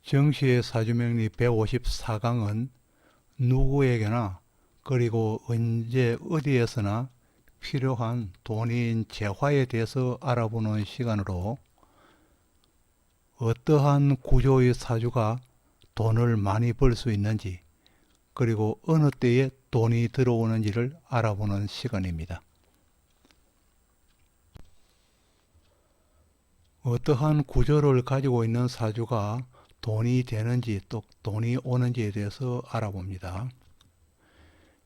정시의 사주명리 154강은 누구에게나 그리고 언제 어디에서나 필요한 돈인 재화에 대해서 알아보는 시간으로 어떠한 구조의 사주가 돈을 많이 벌 수 있는지 그리고 어느 때에 돈이 들어오는지를 알아보는 시간입니다. 어떠한 구조를 가지고 있는 사주가 돈이 되는지 또 돈이 오는지에 대해서 알아봅니다.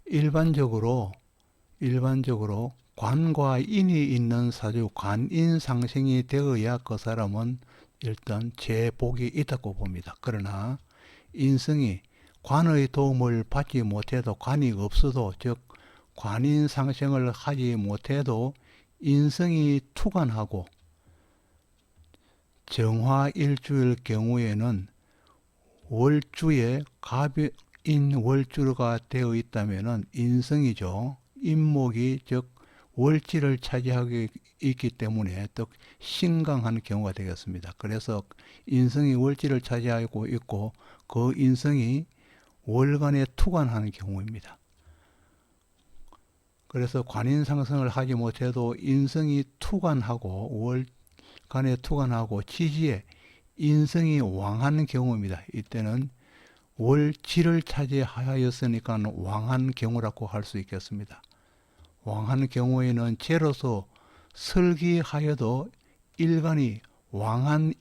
일반적으로 관과 인이 있는 사주, 관인상생이 되어야 그 사람은 일단 재복이 있다고 봅니다. 그러나 인성이 관의 도움을 받지 못해도, 관이 없어도, 즉 관인상생을 하지 못해도 인성이 투관하고 정화일주일 경우에는 월주에 갑인 월주가 되어 있다면 인성이죠. 인목이 즉 월지를 차지하고 있기 때문에 또 신강한 경우가 되겠습니다. 그래서 인성이 월지를 차지하고 있고 그 인성이 월간에 투관하는 경우입니다. 그래서 관인상승을 하지 못해도 인성이 투관하고 월간에 투관하고 지지에 인성이 왕한 경우입니다. 이때는 월지를 차지하였으니까 왕한 경우라고 할 수 있겠습니다. 왕한 경우에는 재로서 설기하여도 일간이 왕한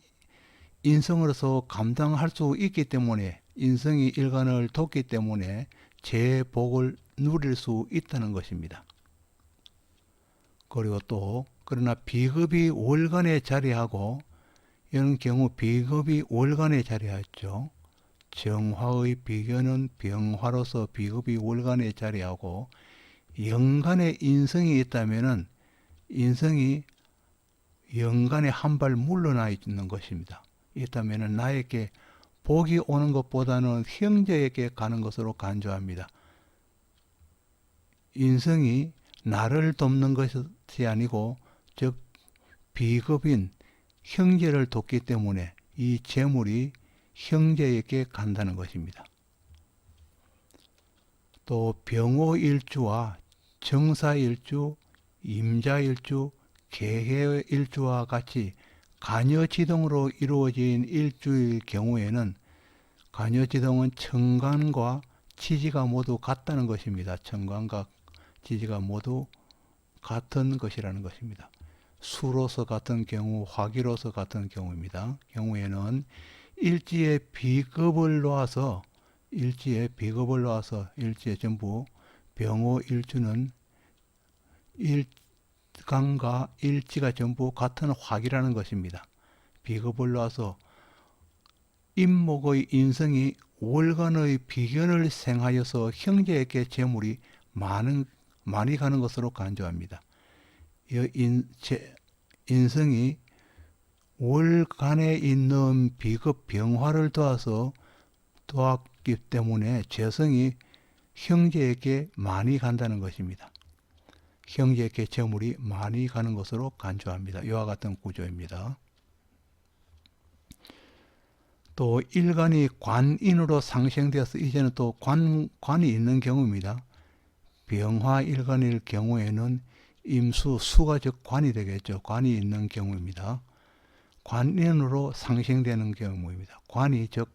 인성으로서 감당할 수 있기 때문에 인성이 일간을 돕기 때문에 재복을 누릴 수 있다는 것입니다. 그리고 또 그러나 비급이 월간에 자리하고 이런 경우 비급이 월간에 자리하였죠. 정화의 비견은 병화로서 비급이 월간에 자리하고 연간에 인성이 있다면 인성이 연간에 한 발 물러나 있는 것입니다. 있다면 나에게 복이 오는 것보다는 형제에게 가는 것으로 간주합니다. 인성이 나를 돕는 것이 아니고 즉 비급인 형제를 돕기 때문에 이 재물이 형제에게 간다는 것입니다. 또 병호일주와 정사일주, 임자일주, 개해일주와 같이 간여지동으로 이루어진 일주일 경우에는 간여지동은 천간과 지지가 모두 같다는 것입니다. 천간과 지지가 모두 같은 것이라는 것입니다. 수로서 같은 경우, 화기로서 같은 경우입니다. 경우에는 일지에 비급을 놓아서 일지에 전부 병호 일주는 일간과 일지가 전부 같은 화기라는 것입니다. 비급을 놓아서 인목의 인성이 월간의 비견을 생하여서 형제에게 재물이 많이 가는 것으로 간주합니다. 인성이 월간에 있는 비급 병화를 도왔기 때문에 재성이 형제에게 많이 간다는 것입니다. 형제에게 재물이 많이 가는 것으로 간주합니다. 이와 같은 구조입니다. 또 일간이 관인으로 상생되어서 이제는 또 관이 있는 경우입니다. 병화 일간일 경우에는 임수, 수가 즉 관이 되겠죠. 관이 있는 경우입니다. 관인으로 상생되는 경우입니다. 관이 즉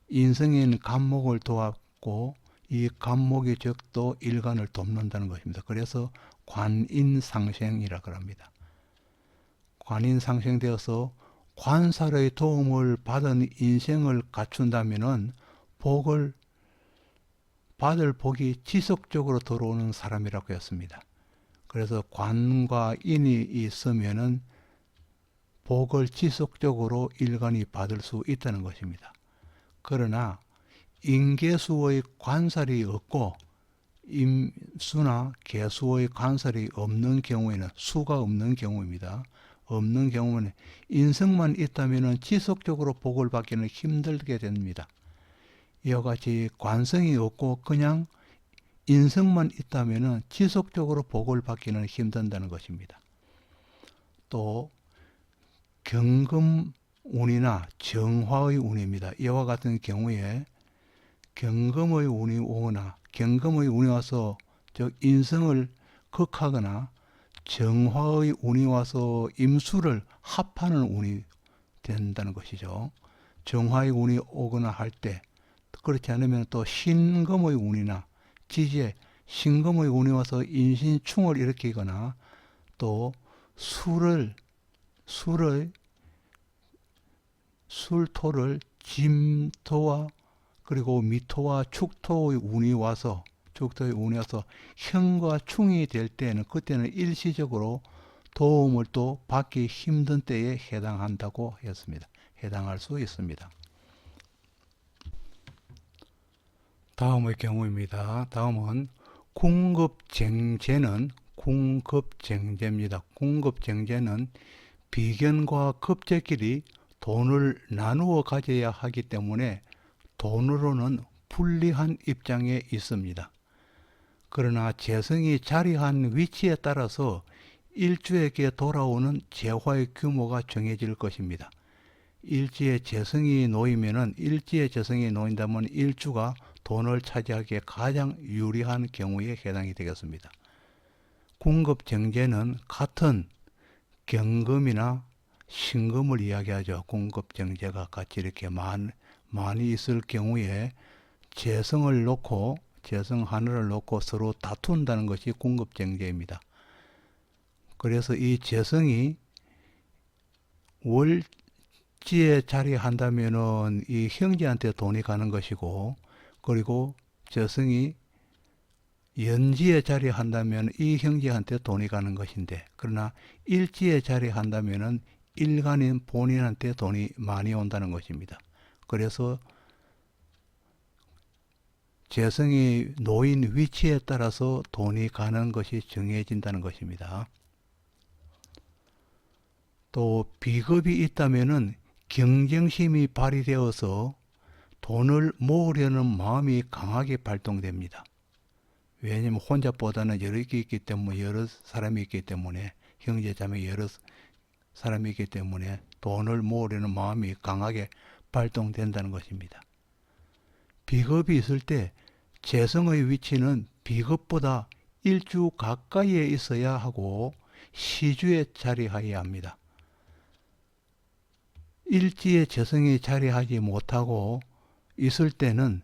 인성인 간목을 도왔고 이 간목이 즉 또 일간을 돕는다는 것입니다. 그래서 관인상생이라고 합니다. 관인상생되어서 관살의 도움을 받은 인생을 갖춘다면 복을 받을 복이 지속적으로 들어오는 사람이라고 했습니다. 그래서 관과 인이 있으면은 복을 지속적으로 일간이 받을 수 있다는 것입니다. 그러나 인계수의 관살이 없고 임수나 계수의 관살이 없는 경우에는 수가 없는 경우입니다. 없는 경우는 인성만 있다면 지속적으로 복을 받기는 힘들게 됩니다. 이와 같이 관성이 없고 그냥 인성만 있다면 지속적으로 복을 받기는 힘든다는 것입니다. 또 경금 운이나 정화의 운입니다. 이와 같은 경우에 경금의 운이 오거나 경금의 운이 와서 즉 인성을 극하거나 정화의 운이 와서 임수를 합하는 운이 된다는 것이죠. 정화의 운이 오거나 할 때, 그렇지 않으면 또 신금의 운이나 지지에 신금의 운이 와서 인신충을 일으키거나 또 술토를 진토와 그리고 미토와 축토의 운이 와서 형과 충이 될 때는 그때는 일시적으로 도움을 또 받기 힘든 때에 해당한다고 했습니다. 해당할 수 있습니다. 다음의 경우입니다. 다음은 궁급쟁제입니다. 궁급쟁제는 비견과 급제끼리 돈을 나누어 가져야 하기 때문에 돈으로는 불리한 입장에 있습니다. 그러나 재성이 자리한 위치에 따라서 일주에게 돌아오는 재화의 규모가 정해질 것입니다. 일지에 재성이 놓인다면 일주가 돈을 차지하기에 가장 유리한 경우에 해당이 되겠습니다. 궁급정제는 같은 경금이나 신금을 이야기하죠. 궁급정제가 같이 이렇게 많이 있을 경우에 재성 하나를 놓고 서로 다툰다는 것이 궁급정제입니다. 그래서 이 재성이 월지에 자리한다면은 이 형제한테 돈이 가는 것이고, 그리고 재성이 연지에 자리한다면 이 형제한테 돈이 가는 것인데, 그러나 일지에 자리한다면은 일간인 본인한테 돈이 많이 온다는 것입니다. 그래서 재성이 놓인 위치에 따라서 돈이 가는 것이 정해진다는 것입니다. 또 비겁이 있다면은 경쟁심이 발휘되어서 돈을 모으려는 마음이 강하게 발동됩니다. 왜냐하면 혼자보다는 여러 사람이 있기 때문에, 형제자매 여러 사람이 있기 때문에 돈을 모으려는 마음이 강하게 발동된다는 것입니다. 비겁이 있을 때 재성의 위치는 비겁보다 일주 가까이에 있어야 하고 시주에 자리해야 합니다. 일지에 재성이 자리하지 못하고 있을 때는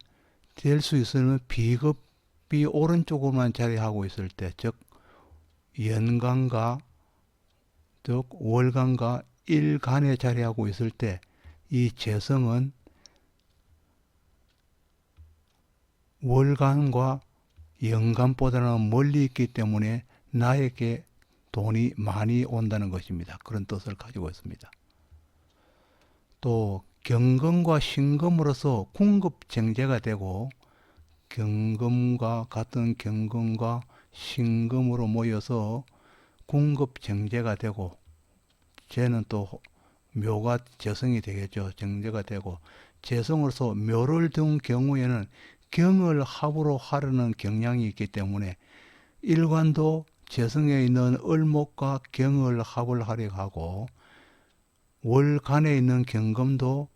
될 수 있으면 비겁이 오른쪽으로만 자리하고 있을 때, 즉 연간과 즉 월간과 일간에 자리하고 있을 때 이 재성은 월간과 연간보다는 멀리 있기 때문에 나에게 돈이 많이 온다는 것입니다. 그런 뜻을 가지고 있습니다. 또 경금과 신금으로서 궁급쟁제가 되고, 같은 경금과 신금으로 모여서 궁급쟁제가 되고, 쟤는 또 묘가 재성이 되겠죠. 정제가 되고, 재성으로서 묘를 둔 경우에는 경을 합으로 하려는 경향이 있기 때문에 일관도 재성에 있는 을목과 경을 합을 하려 하고, 월간에 있는 경금도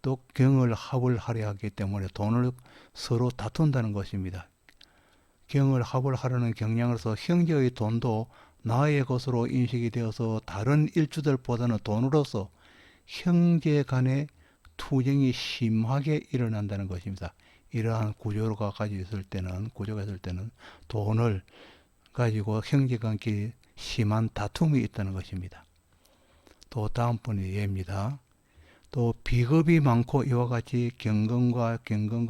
또 경을 합을 하려 하기 때문에 돈을 서로 다툰다는 것입니다. 경을 합을 하려는 경향으로서 형제의 돈도 나의 것으로 인식이 되어서 다른 일주들보다는 돈으로서 형제 간의 투쟁이 심하게 일어난다는 것입니다. 이러한 구조가 있을 때는 돈을 가지고 형제 간끼리 심한 다툼이 있다는 것입니다. 또 다음번에 예입니다. 또 비겁이 많고, 이와 같이 경금과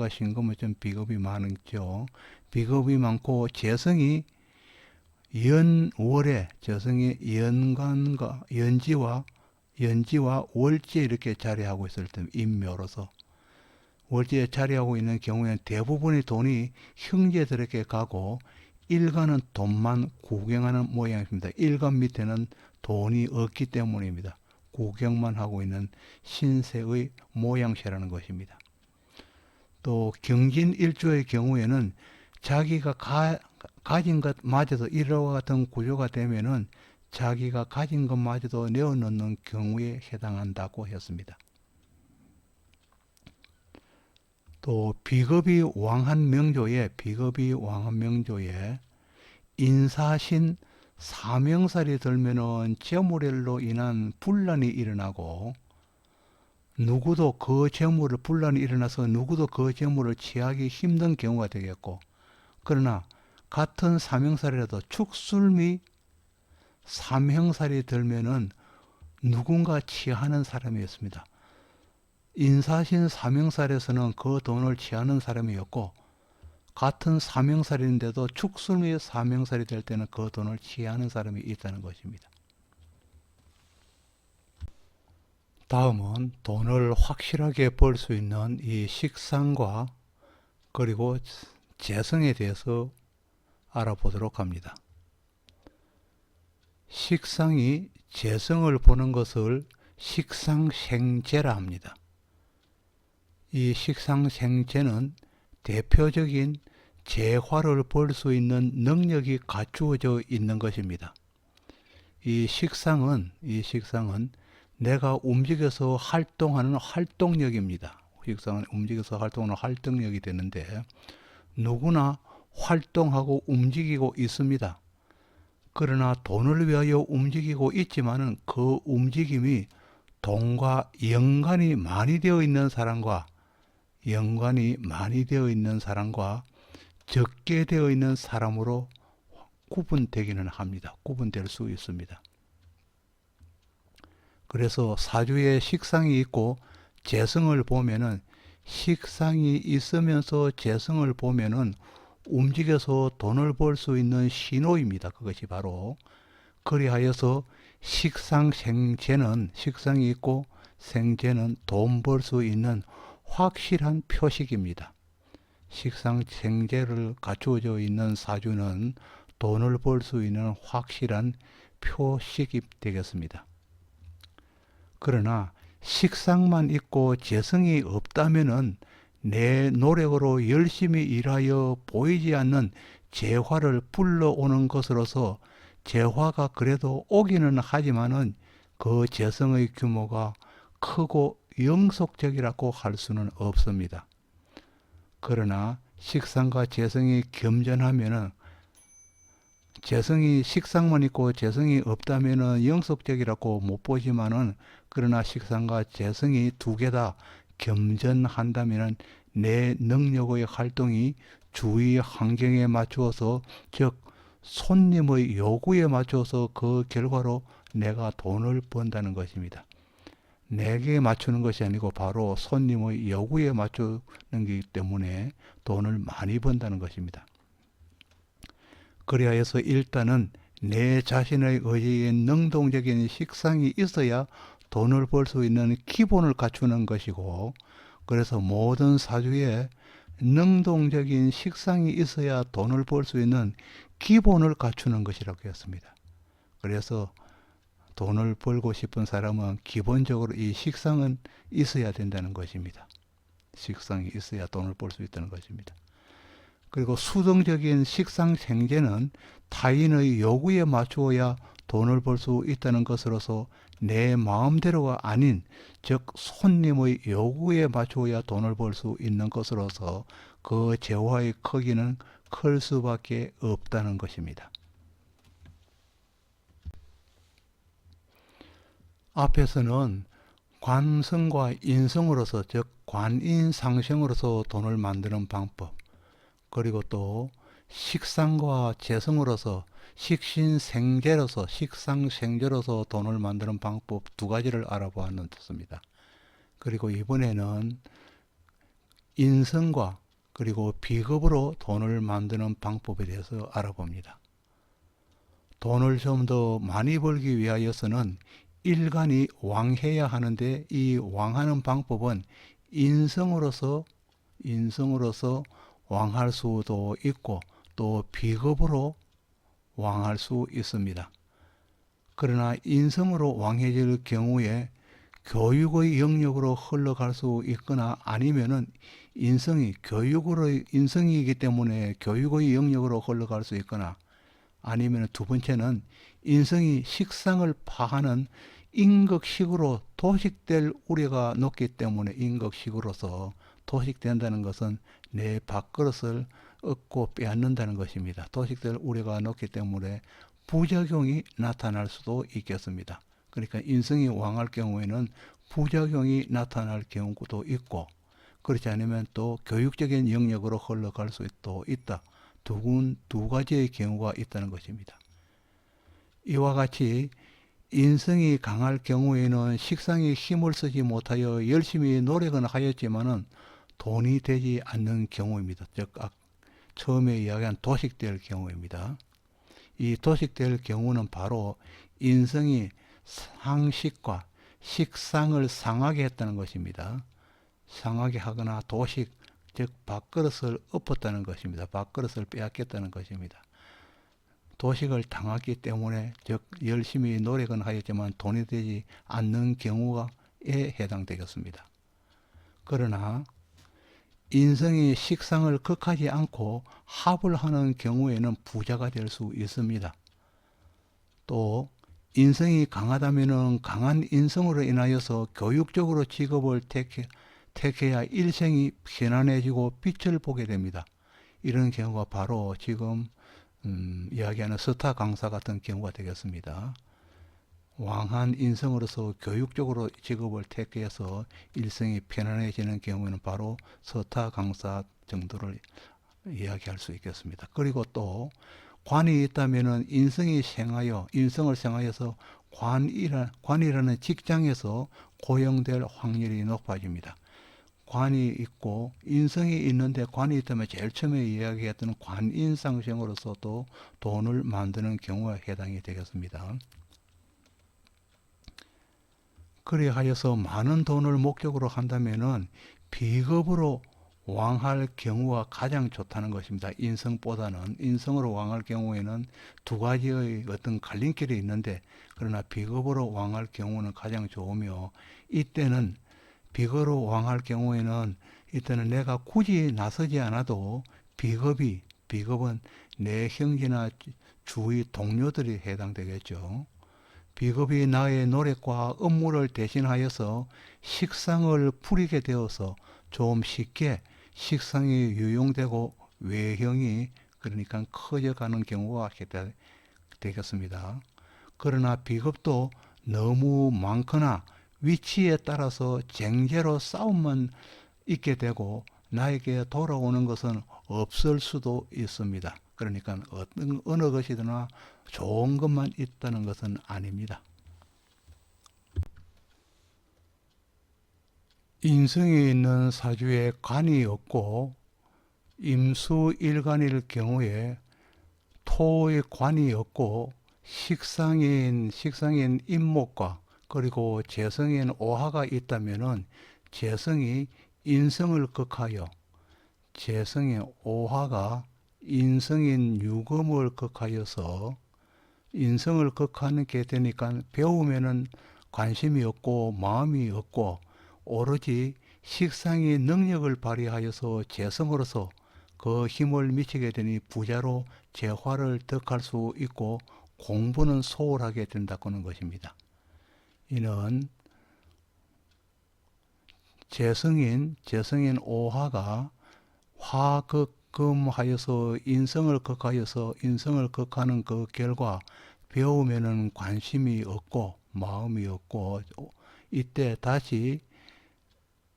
신금은 좀 비겁이 많죠. 비겁이 많고 재성이 연간과 연지와 월지에 이렇게 자리하고 있을 때, 인묘로서 월지에 자리하고 있는 경우에는 대부분의 돈이 형제들에게 가고 일간은 돈만 구경하는 모양입니다. 일간 밑에는 돈이 없기 때문입니다. 구경만 하고 있는 신세의 모양새라는 것입니다. 또 경진일조의 경우에는 자기가 가진 것 마저도 이와 같은 구조가 되면은 자기가 가진 것마저도 내어놓는 경우에 해당한다고 했습니다. 또 비겁이 왕한 명조에 인사신 사명살이 들면은 재물로 인한 분란이 일어나고 분란이 일어나서 누구도 그 재물을 취하기 힘든 경우가 되겠고, 그러나 같은 사명살이라도 축술 삼형살이 들면은 누군가 취하는 사람이었습니다. 인사신 사명살에서는 그 돈을 취하는 사람이었고, 같은 사명살인데도 축술 및 사명살이 될 때는 그 돈을 취하는 사람이 있다는 것입니다. 다음은 돈을 확실하게 벌 수 있는 이 식상과 그리고 재성에 대해서 알아보도록 합니다. 식상이 재성을 보는 것을 식상생재라 합니다. 이 식상생재는 대표적인 재화를 벌 수 있는 능력이 갖추어져 있는 것입니다. 이 식상은 내가 움직여서 활동하는 활동력입니다. 식상은 움직여서 활동하는 활동력이 되는데, 누구나 활동하고 움직이고 있습니다. 그러나 돈을 위하여 움직이고 있지만은 그 움직임이 돈과 연관이 많이 되어 있는 사람과 적게 되어 있는 사람으로 구분되기는 합니다. 구분될 수 있습니다. 그래서 사주에 식상이 있고 재성을 보면은, 식상이 있으면서 재성을 보면은 움직여서 돈을 벌 수 있는 신호입니다. 그것이 바로, 그리하여서 식상이 있고 생재는 돈 벌 수 있는 확실한 표식입니다. 식상생재를 갖추어져 있는 사주는 돈을 벌 수 있는 확실한 표식이 되겠습니다. 그러나 식상만 있고 재성이 없다면은 내 노력으로 열심히 일하여 보이지 않는 재화를 불러오는 것으로서 재화가 그래도 오기는 하지만은 그 재성의 규모가 크고 영속적이라고 할 수는 없습니다. 그러나 식상과 재성이 겸전하면은, 식상만 있고 재성이 없다면은 영속적이라고 못 보지만은, 그러나 식상과 재성이 두 개 다 겸전한다면은 내 능력의 활동이 주위 환경에 맞추어서, 즉 손님의 요구에 맞춰서 그 결과로 내가 돈을 번다는 것입니다. 내게 맞추는 것이 아니고 바로 손님의 요구에 맞추는 것이기 때문에 돈을 많이 번다는 것입니다. 그리하여서 일단은 내 자신의 의지에 능동적인 식상이 있어야 돈을 벌 수 있는 기본을 갖추는 것이고, 그래서 모든 사주에 능동적인 식상이 있어야 돈을 벌 수 있는 기본을 갖추는 것이라고 했습니다. 그래서 돈을 벌고 싶은 사람은 기본적으로 이 식상은 있어야 된다는 것입니다. 식상이 있어야 돈을 벌 수 있다는 것입니다. 그리고 수동적인 식상생재는 타인의 요구에 맞추어야 돈을 벌 수 있다는 것으로서 내 마음대로가 아닌, 즉 손님의 요구에 맞추어야 돈을 벌 수 있는 것으로서 그 재화의 크기는 클 수밖에 없다는 것입니다. 앞에서는 관성과 인성으로서, 즉 관인상생으로서 돈을 만드는 방법, 그리고 또 식상과 재성으로서 식상생재로서 돈을 만드는 방법 두 가지를 알아보았습니다. 그리고 이번에는 인성과 그리고 비겁으로 돈을 만드는 방법에 대해서 알아봅니다. 돈을 좀 더 많이 벌기 위하여서는 일간이 왕해야 하는데, 이 왕하는 방법은 인성으로서 왕할 수도 있고 또 비겁으로 왕할 수 있습니다. 그러나 인성으로 왕해질 경우에 교육의 영역으로 흘러갈 수 있거나, 아니면은 인성이기 때문에 교육의 영역으로 흘러갈 수 있거나, 아니면 두 번째는 인성이 식상을 파하는 인극식으로 도식될 우려가 높기 때문에 인극식으로서 도식된다는 것은 내 밥그릇을 얻고 빼앗는다는 것입니다. 도식될 우려가 높기 때문에 부작용이 나타날 수도 있겠습니다. 그러니까 인성이 왕할 경우에는 부작용이 나타날 경우도 있고, 그렇지 않으면 또 교육적인 영역으로 흘러갈 수도 있다. 두 가지의 경우가 있다는 것입니다. 이와 같이 인성이 강할 경우에는 식상에 힘을 쓰지 못하여 열심히 노력은 하였지만은 돈이 되지 않는 경우입니다. 즉 처음에 이야기한 도식될 경우입니다. 이 도식될 경우는 바로 인성이 상식과 식상을 상하게 했다는 것입니다. 상하게 하거나 도식, 즉 밥그릇을 엎었다는 것입니다. 밥그릇을 빼앗겼다는 것입니다. 도식을 당하기 때문에 즉 열심히 노력은 하였지만 돈이 되지 않는 경우에 해당되겠습니다. 그러나 인성이 식상을 극하지 않고 합을 하는 경우에는 부자가 될 수 있습니다. 또 인성이 강하다면 강한 인성으로 인하여서 교육적으로 직업을 택해야 일생이 편안해지고 빛을 보게 됩니다. 이런 경우가 바로 지금 이야기하는 스타 강사 같은 경우가 되겠습니다. 왕한 인성으로서 교육적으로 직업을 택해서 일생이 편안해지는 경우에는 바로 스타 강사 정도를 이야기할 수 있겠습니다. 그리고 또 관이 있다면 인성을 생하여서 관이라는 직장에서 고용될 확률이 높아집니다. 관이 있고 인성이 있는데 관이 있다면 제일 처음에 이야기했던 관인상생으로서도 돈을 만드는 경우가 해당이 되겠습니다. 그리하여서 많은 돈을 목적으로 한다면은 비겁으로 왕할 경우가 가장 좋다는 것입니다. 인성으로 왕할 경우에는 두 가지의 어떤 갈림길이 있는데, 그러나 비겁으로 왕할 경우는 가장 좋으며, 이때는 비겁으로 왕할 경우에는 이때는 내가 굳이 나서지 않아도 비겁은 내 형제나 주위 동료들이 해당되겠죠. 비겁이 나의 노력과 업무를 대신하여서 식상을 부리게 되어서 좀 쉽게 식상이 유용되고 외형이 그러니까 커져가는 경우가 되겠습니다. 그러나 비겁도 너무 많거나 위치에 따라서 쟁제로 싸움만 있게 되고 나에게 돌아오는 것은 없을 수도 있습니다. 그러니까 어느 것이든 좋은 것만 있다는 것은 아닙니다. 인성이 있는 사주에 관이 없고 임수일간일 경우에 토의 관이 없고 식상인 임목과 그리고 재성인 오화가 있다면은 재성이 인성을 극하여 재성의 오화가 인성인 유금을 극하여서 인성을 극하게 되니까 배우면은 관심이 없고 마음이 없고 오로지 식상의 능력을 발휘하여서 재성으로서 그 힘을 미치게 되니 부자로 재화를 득할 수 있고 공부는 소홀하게 된다고는 것입니다. 이는 재성인 오화가 화극금하여서 인성을 극하는 그 결과 배우면은 관심이 없고 마음이 없고 이때 다시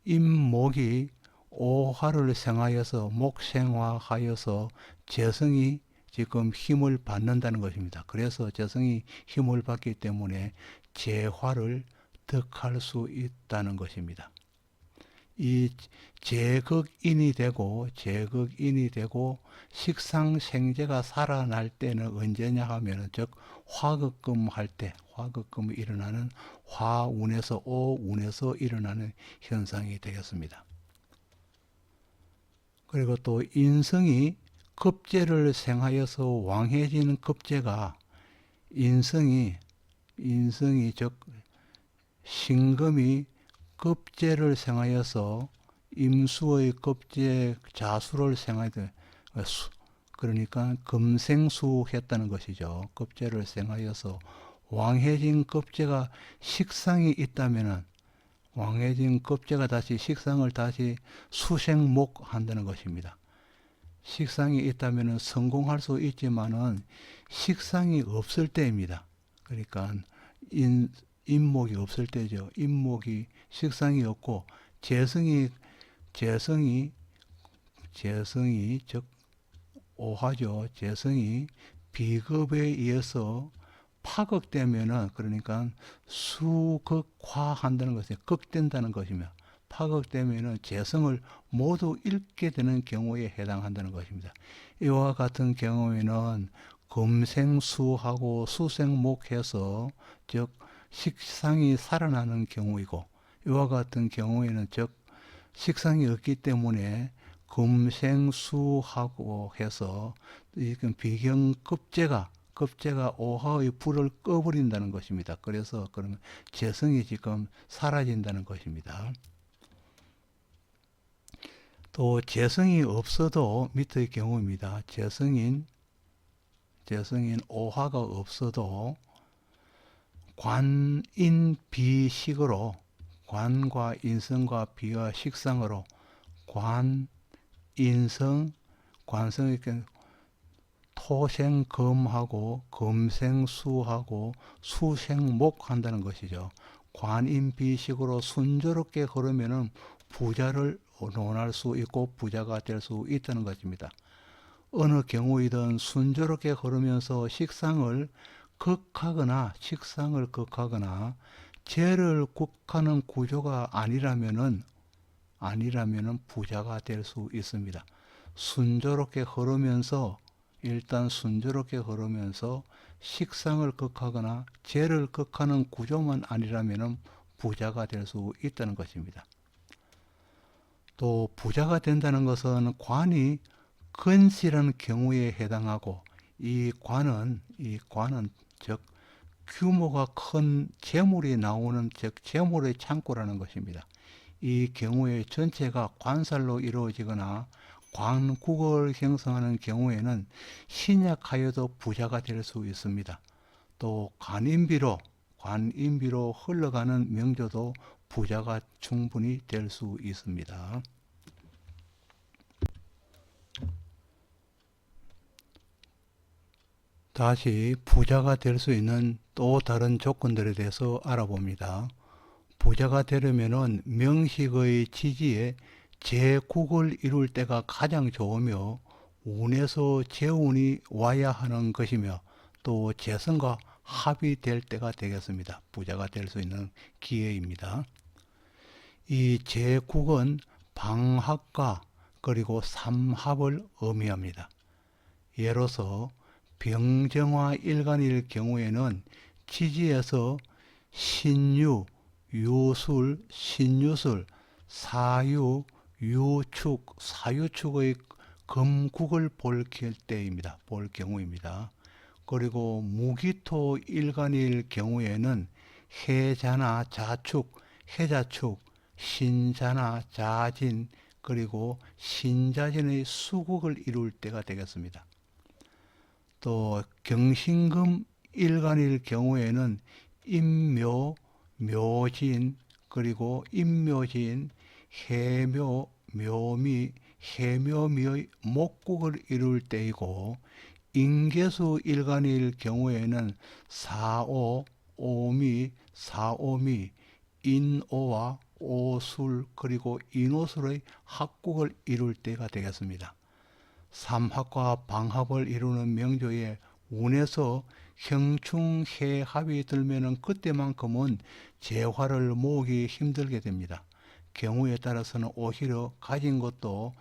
임목이 오화를 생하여서 목생화하여서 재성이 지금 힘을 받는다는 것입니다. 그래서 재성이 힘을 받기 때문에 재화를 득할 수 있다는 것입니다. 이 제극인이 되고 식상생재가 살아날 때는 언제냐 하면은 즉 화극금이 일어나는 화운에서 오운에서 일어나는 현상이 되겠습니다. 그리고 또 인성이 급제를 생하여서 왕해지는 급제가 인성이 즉 신금이 급제를 생하여서 임수의 급제 자수를 생하되 그러니까 금생수했다는 것이죠. 급제를 생하여서 왕해진 급제가 식상이 있다면은 왕해진 급제가 다시 식상을 다시 수생목한다는 것입니다. 식상이 있다면은 성공할 수 있지만은 식상이 없을 때입니다. 그러니까 인목이 없을 때죠. 인목이 식상이 없고 재성이 즉 오화죠. 재성이 비급에 의해서 파극되면은 그러니까 수극화한다는 것이 극된다는 것이며 파극되면은 재성을 모두 잃게 되는 경우에 해당한다는 것입니다. 이와 같은 경우에는 금생수하고 수생목해서 즉 식상이 살아나는 경우이고 이와 같은 경우에는 즉 식상이 없기 때문에 금생수하고 해서 이건 비경급제가 오화의 불을 꺼버린다는 것입니다. 그래서 그러면 재성이 지금 사라진다는 것입니다. 또 재성이 없어도 밑의 경우입니다. 재성인 오화가 없어도 관인비식으로 관과 인성과 비와 식상으로 관성이 토생금하고 금생수하고 수생목한다는 것이죠. 관인비식으로 순조롭게 걸으면은 부자를 논할 수 있고 부자가 될 수 있다는 것입니다. 어느 경우이든 순조롭게 걸으면서 식상을 극하거나 죄를 극하는 구조가 아니라면은 부자가 될 수 있습니다. 순조롭게 걸으면서 식상을 극하거나 죄를 극하는 구조만 아니라면 부자가 될 수 있다는 것입니다. 또 부자가 된다는 것은 관이 근실한 경우에 해당하고 이 관은 즉 규모가 큰 재물이 나오는 즉 재물의 창고라는 것입니다. 이 경우에 전체가 관살로 이루어지거나 관국을 형성하는 경우에는 신약하여도 부자가 될 수 있습니다. 또 관인비로 흘러가는 명조도 부자가 충분히 될 수 있습니다. 다시 부자가 될 수 있는 또 다른 조건들에 대해서 알아봅니다. 부자가 되려면은 명식의 지지에 제국을 이룰 때가 가장 좋으며 운에서 재운이 와야 하는 것이며 또 재성과 합이 될 때가 되겠습니다. 부자가 될 수 있는 기회입니다. 이 제국은 방합과 그리고 삼합을 의미합니다. 예로서 병정화 일간일 경우에는 지지에서 신유, 유술, 신유술, 사유, 유축, 사유축의 금국을 볼 경우입니다. 그리고 무기토 일간일 경우에는 해자나 자축, 해자축, 신자나 자진, 그리고 신자진의 수국을 이룰 때가 되겠습니다. 또 경신금 일간일 경우에는 임묘, 묘진, 그리고 임묘진, 해묘, 묘미, 해묘미의 목국을 이룰 때이고 인계수 일간일 경우에는 사오, 오미, 인오와 오술 그리고 인오술의 합국을 이룰 때가 되겠습니다. 삼합과 방합을 이루는 명조에 운에서 형충해합이 들면은 그때만큼은 재화를 모으기 힘들게 됩니다. 경우에 따라서는 오히려 가진 것도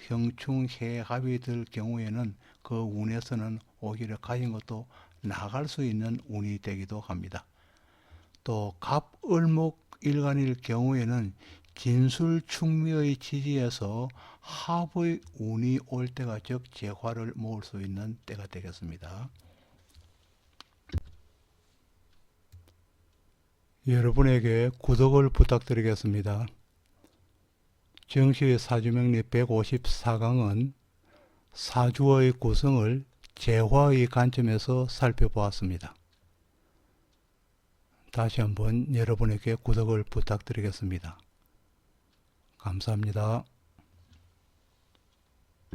형충해합이 들 경우에는 그 운에서는 오히려 가진 것도 나갈 수 있는 운이 되기도 합니다. 또 갑을목 일간일 경우에는 진술충미의 지지에서 합의 운이 올 때가 즉 재화를 모을 수 있는 때가 되겠습니다. 여러분에게 구독을 부탁드리겠습니다. 정시의 사주명리 154강은 사주의 구성을 재화의 관점에서 살펴보았습니다. 다시 한번 여러분에게 구독을 부탁드리겠습니다. 감사합니다.